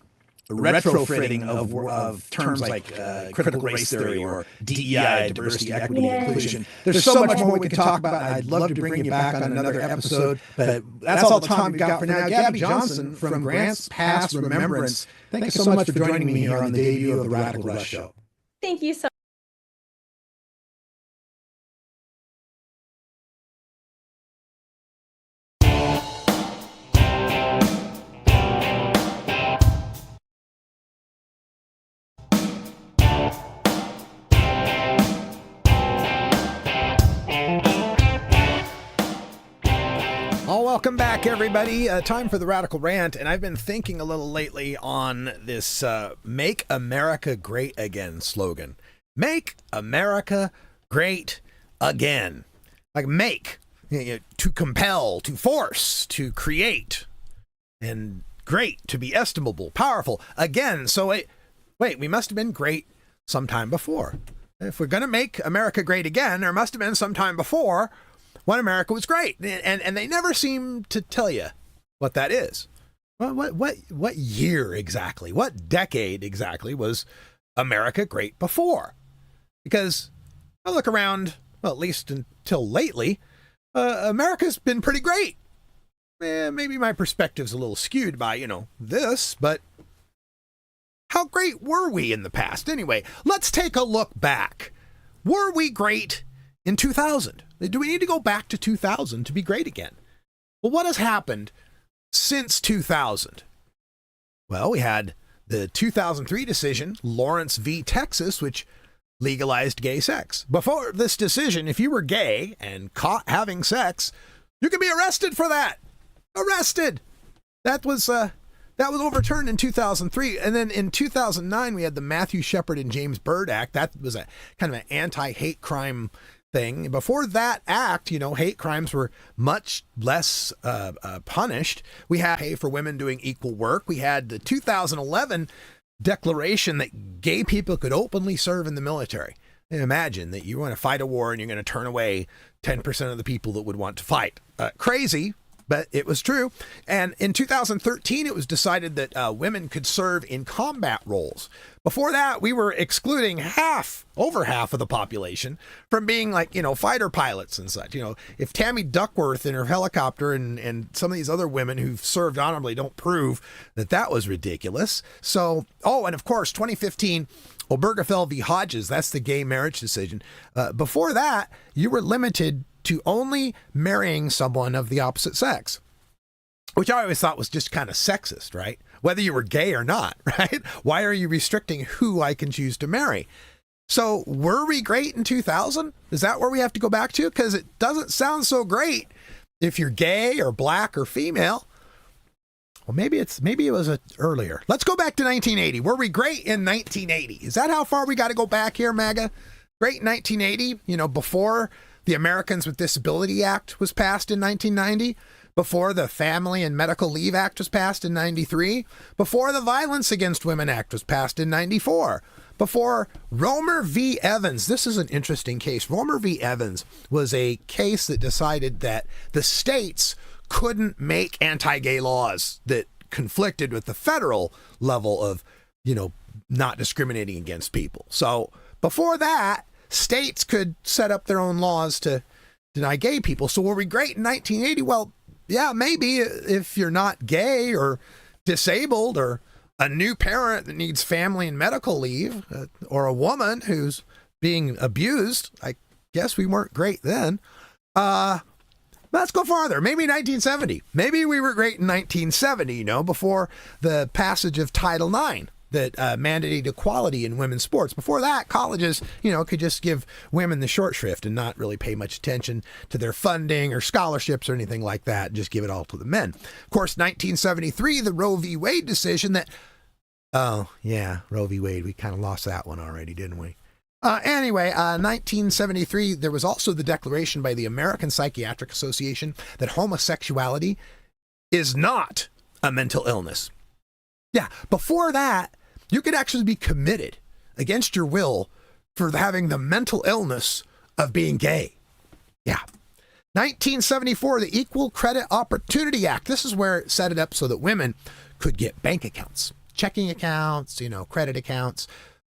retrofitting of terms like critical race theory or DEI, diversity, equity, inclusion. There's so much more we could talk about. I'd love to bring you back on another episode, but that's all the time we've got for now. Gabby Johnson from Grants Pass Remembrance, thank you so much for joining me here on the debut of the Radical Russ Show. Thank you so much. Welcome back, everybody. Time for the Radical Rant, and I've been thinking a little lately on this Make America Great Again slogan. Make America Great Again. Like make, to compel, to force, to create, and great, to be estimable, powerful. Again, so wait, we must have been great sometime before. If we're going to make America great again, there must have been some time before when America was great. And they never seem to tell you what that is. What year exactly, what decade exactly was America great before? Because I look around, well, at least until lately, America's been pretty great. Maybe my perspective's a little skewed by, this, but how great were we in the past? Anyway, let's take a look back. Were we great in 2000? Do we need to go back to 2000 to be great again? Well, what has happened since 2000? Well, we had the 2003 decision, Lawrence v. Texas, which legalized gay sex. Before this decision, if you were gay and caught having sex, you could be arrested for that. Arrested. That was overturned in 2003. And then in 2009, we had the Matthew Shepard and James Byrd Act. That was a kind of an anti-hate crime thing. Before that act, hate crimes were much less punished. We had pay for women doing equal work. We had the 2011 declaration that gay people could openly serve in the military. Imagine that you want to fight a war and you're going to turn away 10% of the people that would want to fight. Crazy, but it was true. And in 2013, it was decided that women could serve in combat roles. Before that, we were excluding over half of the population from being fighter pilots and such. If Tammy Duckworth in her helicopter and some of these other women who've served honorably don't prove that was ridiculous. So, and of course, 2015, Obergefell v. Hodges, that's the gay marriage decision. Before that, you were limited to only marrying someone of the opposite sex, which I always thought was just kind of sexist, right? Whether you were gay or not, right? Why are you restricting who I can choose to marry? So were we great in 2000? Is that where we have to go back to? Because it doesn't sound so great if you're gay or black or female. Well, maybe it was earlier. Let's go back to 1980. Were we great in 1980? Is that how far we got to go back here, MAGA? Great in 1980, before the Americans with Disability Act was passed in 1990, before the Family and Medical Leave Act was passed in 93, before the Violence Against Women Act was passed in 94, before Romer v. Evans. This is an interesting case. Romer v. Evans was a case that decided that the states couldn't make anti-gay laws that conflicted with the federal level of, not discriminating against people. So before that, states could set up their own laws to deny gay people. So were we great in 1980? Well, yeah, maybe if you're not gay or disabled or a new parent that needs family and medical leave or a woman who's being abused. I guess we weren't great then. Let's go farther. Maybe 1970. Maybe we were great in 1970, before the passage of Title IX that mandated equality in women's sports. Before that, colleges, could just give women the short shrift and not really pay much attention to their funding or scholarships or anything like that, and just give it all to the men. Of course, 1973, the Roe v. Wade decision that, Roe v. Wade, we kind of lost that one already, didn't we? Anyway, 1973, there was also the declaration by the American Psychiatric Association that homosexuality is not a mental illness. Yeah, before that, you could actually be committed against your will for having the mental illness of being gay. Yeah. 1974, the Equal Credit Opportunity Act. This is where it set it up so that women could get bank accounts, checking accounts, credit accounts,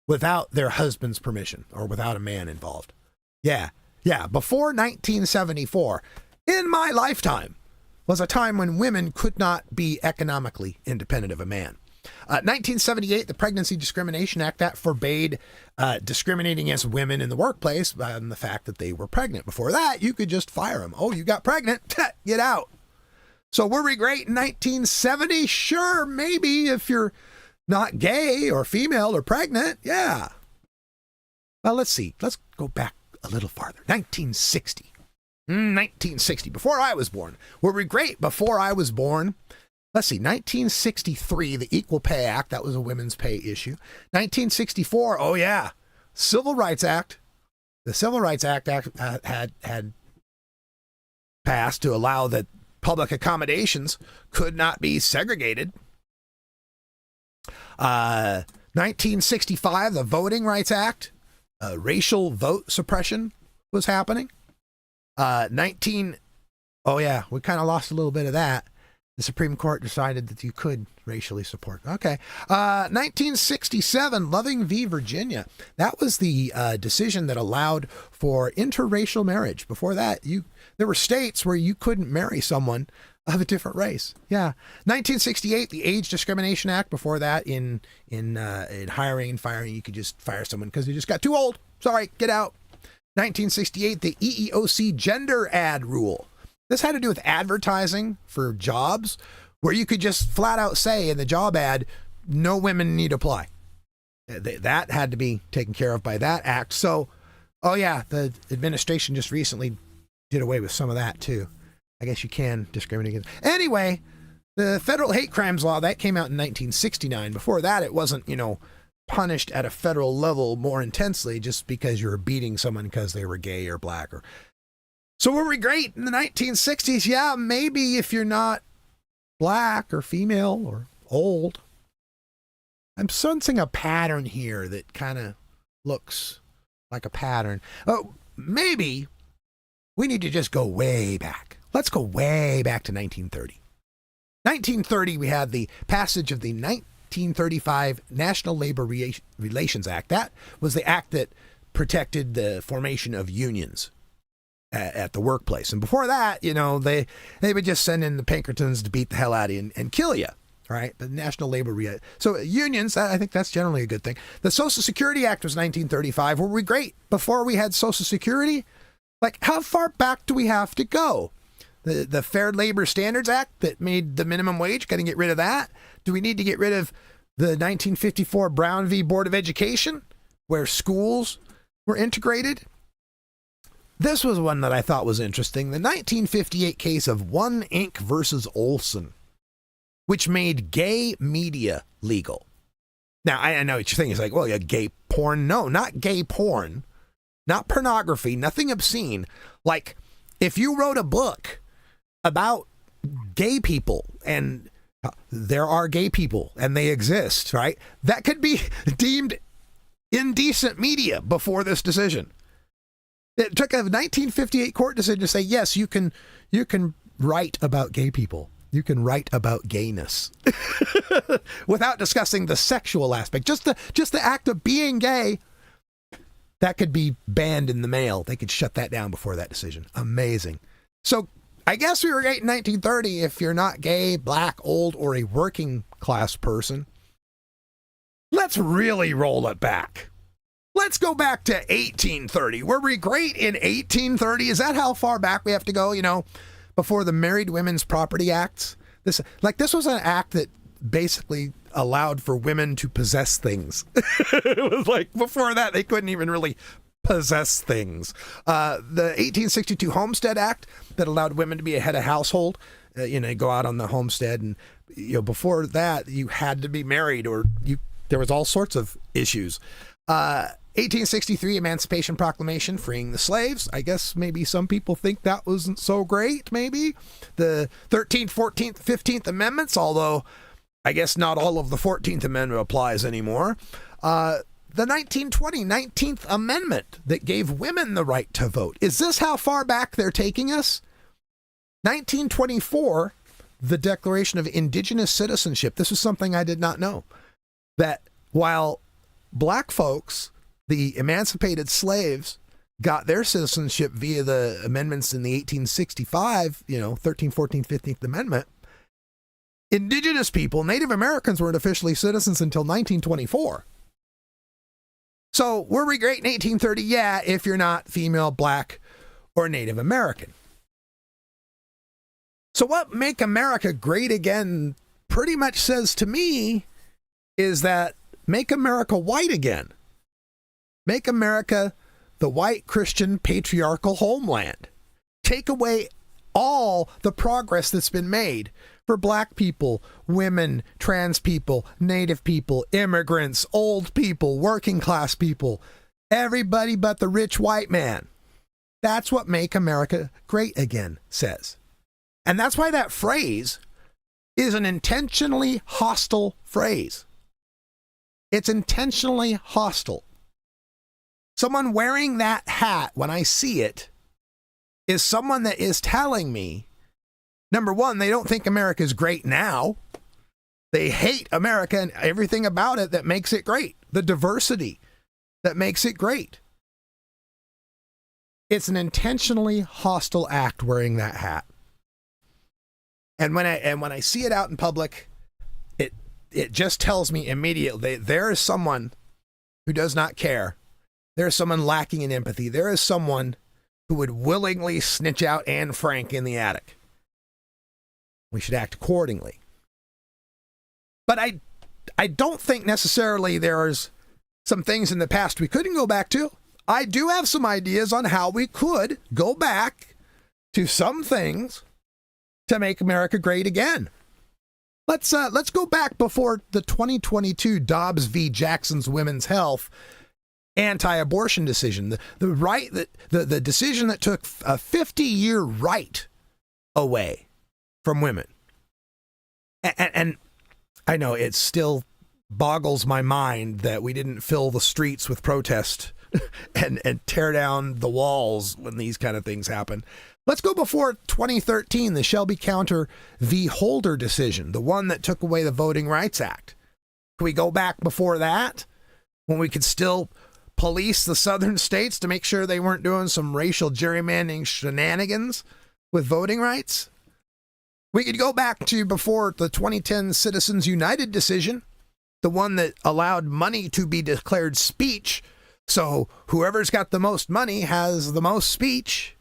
without their husband's permission or without a man involved. Yeah. Before 1974, in my lifetime, was a time when women could not be economically independent of a man. 1978, the Pregnancy Discrimination Act, that forbade discriminating against women in the workplace on the fact that they were pregnant. Before that, you could just fire them. Oh, you got pregnant? Get out. So were we great in 1970? Sure, maybe if you're not gay or female or pregnant. Yeah. Well, let's see. Let's go back a little farther. 1960. 1960, before I was born. Were we great before I was born? Let's see, 1963, the Equal Pay Act, that was a women's pay issue. 1964, oh yeah, Civil Rights Act. The Civil Rights Act had passed to allow that public accommodations could not be segregated. 1965, the Voting Rights Act, racial vote suppression was happening. Oh yeah, we kind of lost a little bit of that. The Supreme Court decided that you could racially support. Okay. 1967, Loving v. Virginia. That was the decision that allowed for interracial marriage. Before that, there were states where you couldn't marry someone of a different race. Yeah. 1968, the Age Discrimination Act. Before that, in hiring and firing, you could just fire someone because they just got too old. Sorry, get out. 1968, the EEOC gender ad rule. This had to do with advertising for jobs where you could just flat out say in the job ad, no women need apply. That had to be taken care of by that act. So, oh yeah, the administration just recently did away with some of that too. I guess you can discriminate against. Anyway, the federal hate crimes law, that came out in 1969. Before that, it wasn't, punished at a federal level more intensely just because you were beating someone because they were gay or black or... So were we great in the 1960s? Yeah, maybe if you're not black or female or old. I'm sensing a pattern here that kind of looks like a pattern. Oh, maybe we need to just go way back. Let's go way back to 1930. 1930, we had the passage of the 1935 National Labor Relations Act. That was the act that protected the formation of unions at the workplace. And before that, they would just send in the Pinkertons to beat the hell out of you and kill you, right? The National Labor So unions, I think that's generally a good thing. The Social Security Act was 1935. Were we great before we had Social Security? Like, how far back do we have to go? The Fair Labor Standards Act that made the minimum wage, got to get rid of that. Do we need to get rid of the 1954 Brown v. Board of Education, where schools were integrated? This was one that I thought was interesting. The 1958 case of One Inc. versus Olson, which made gay media legal. Now, I know what you're thinking. It's like, well, yeah, gay porn. No, not gay porn. Not pornography. Nothing obscene. Like, if you wrote a book about gay people, and there are gay people, and they exist, right? That could be deemed indecent media before this decision. It took a 1958 court decision to say, yes, you can write about gay people. You can write about gayness without discussing the sexual aspect. Just the act of being gay, that could be banned in the mail. They could shut that down before that decision. Amazing. So I guess we were great in 1930 if you're not gay, black, old, or a working class person. Let's really roll it back. Let's go back to 1830. Were we great in 1830? Is that how far back we have to go? Before the Married Women's Property Acts? This was an act that basically allowed for women to possess things. It was like, before that, they couldn't even really possess things. The 1862 Homestead Act that allowed women to be a head of household, go out on the homestead. And, before that, you had to be married there was all sorts of issues. 1863 Emancipation Proclamation, freeing the slaves. I guess maybe some people think that wasn't so great, maybe. The 13th, 14th, 15th Amendments, although I guess not all of the 14th Amendment applies anymore. The 1920 19th Amendment that gave women the right to vote. Is this how far back they're taking us? 1924, the Declaration of Indigenous Citizenship. This was something I did not know. That while black folks, the emancipated slaves, got their citizenship via the amendments in the 1865, 13th, 14th, 15th Amendment, indigenous people, Native Americans, weren't officially citizens until 1924. So were we great in 1830? Yeah, if you're not female, black, or Native American. So what Make America Great Again pretty much says to me is that make America white again. Make America the white Christian patriarchal homeland. Take away all the progress that's been made for black people, women, trans people, native people, immigrants, old people, working class people, everybody but the rich white man. That's what Make America Great Again says. And that's why that phrase is an intentionally hostile phrase. It's intentionally hostile. Someone wearing that hat, when I see it, is someone that is telling me, number one, they don't think America's great now. They hate America and everything about it that makes it great. The diversity that makes it great. It's an intentionally hostile act wearing that hat. And when I see it out in public, it just tells me immediately there is someone who does not care. There is someone lacking in empathy. There is someone who would willingly snitch out Anne Frank in the attic. We should act accordingly. But I don't think necessarily there's some things in the past we couldn't go back to. I do have some ideas on how we could go back to some things to make America great again. Let's go back before the 2022 Dobbs v. Jackson's Women's Health anti-abortion decision. The decision that took a 50-year right away from women. And I know it still boggles my mind that we didn't fill the streets with protest and tear down the walls when these kind of things happen. Let's go before 2013, the Shelby Counter v. Holder decision, the one that took away the Voting Rights Act. Can we go back before that, when we could still police the southern states to make sure they weren't doing some racial gerrymandering shenanigans with voting rights? We could go back to before the 2010 Citizens United decision, the one that allowed money to be declared speech, so whoever's got the most money has the most speech.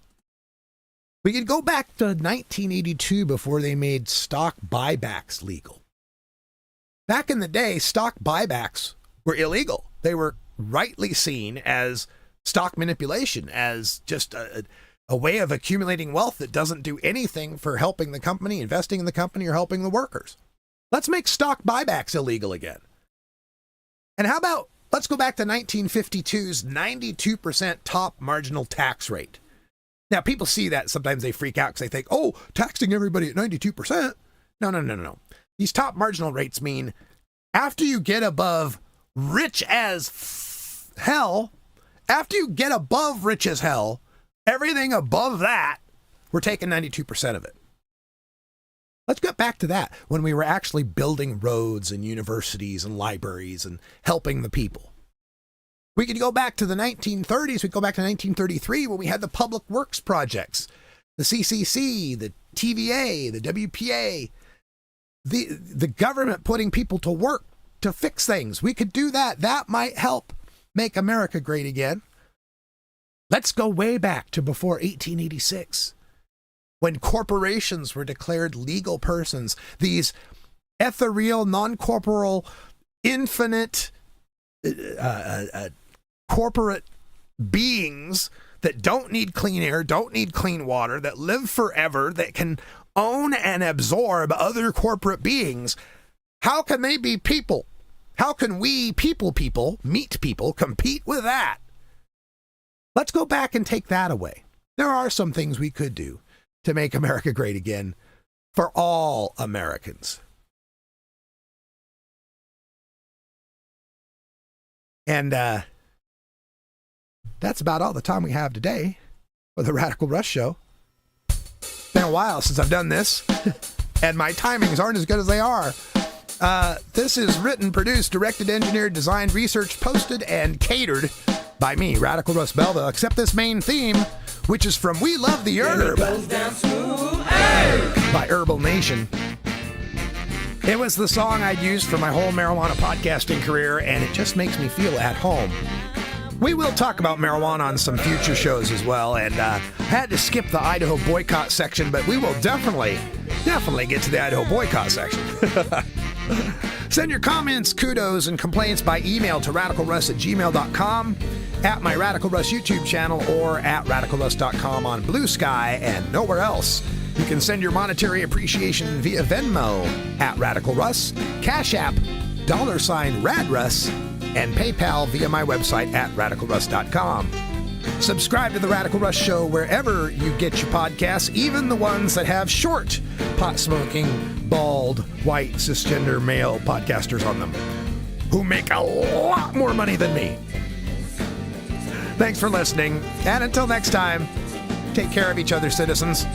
We could go back to 1982 before they made stock buybacks legal. Back in the day, stock buybacks were illegal. They were rightly seen as stock manipulation, as just a way of accumulating wealth that doesn't do anything for helping the company, investing in the company, or helping the workers. Let's make stock buybacks illegal again. And how about, let's go back to 1952's 92% top marginal tax rate. Now, people see that. Sometimes they freak out because they think, oh, taxing everybody at 92%. No. These top marginal rates mean after you get above rich as hell, after you get above rich as hell, everything above that, we're taking 92% of it. Let's get back to that, when we were actually building roads and universities and libraries and helping the people. We could go back to the 1930s. We could go back to 1933 when we had the public works projects, the CCC, the TVA, the WPA, the government putting people to work to fix things. We could do that. That might help make America great again. Let's go way back to before 1886, when corporations were declared legal persons. These ethereal, non-corporeal, infinite corporate beings that don't need clean air, don't need clean water, that live forever, that can own and absorb other corporate beings. How can they be people? How can we meat people, compete with that? Let's go back and take that away. There are some things we could do to make America great again for all Americans. And that's about all the time we have today for the Radical Russ Show. It's been a while since I've done this, and my timings aren't as good as they are. This is written, produced, directed, engineered, designed, researched, posted, and catered by me, Radical Russ Belville, except this main theme, which is from We Love the Herb by Herbal Nation. It was the song I'd used for my whole marijuana podcasting career, and it just makes me feel at home. We will talk about marijuana on some future shows as well, and I had to skip the Idaho boycott section, but we will definitely get to the Idaho boycott section. Send your comments, kudos, and complaints by email to radicalruss@gmail.com, at my Radical Russ YouTube channel, or at radicalruss.com on Blue Sky and nowhere else. You can send your monetary appreciation via Venmo at Radical Russ, Cash App, $RadRuss, and PayPal via my website at radicalruss.com. Subscribe to The Radical Russ Show wherever you get your podcasts, even the ones that have short, pot-smoking, bald, white, cisgender male podcasters on them, who make a lot more money than me. Thanks for listening, and until next time, Take care of each other, citizens.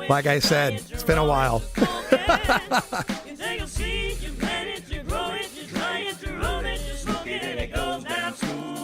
Like I said, it's been a while. You take a seed, you plant it, you grow it, you try it, you roll it, you smoke it, and it goes down smooth.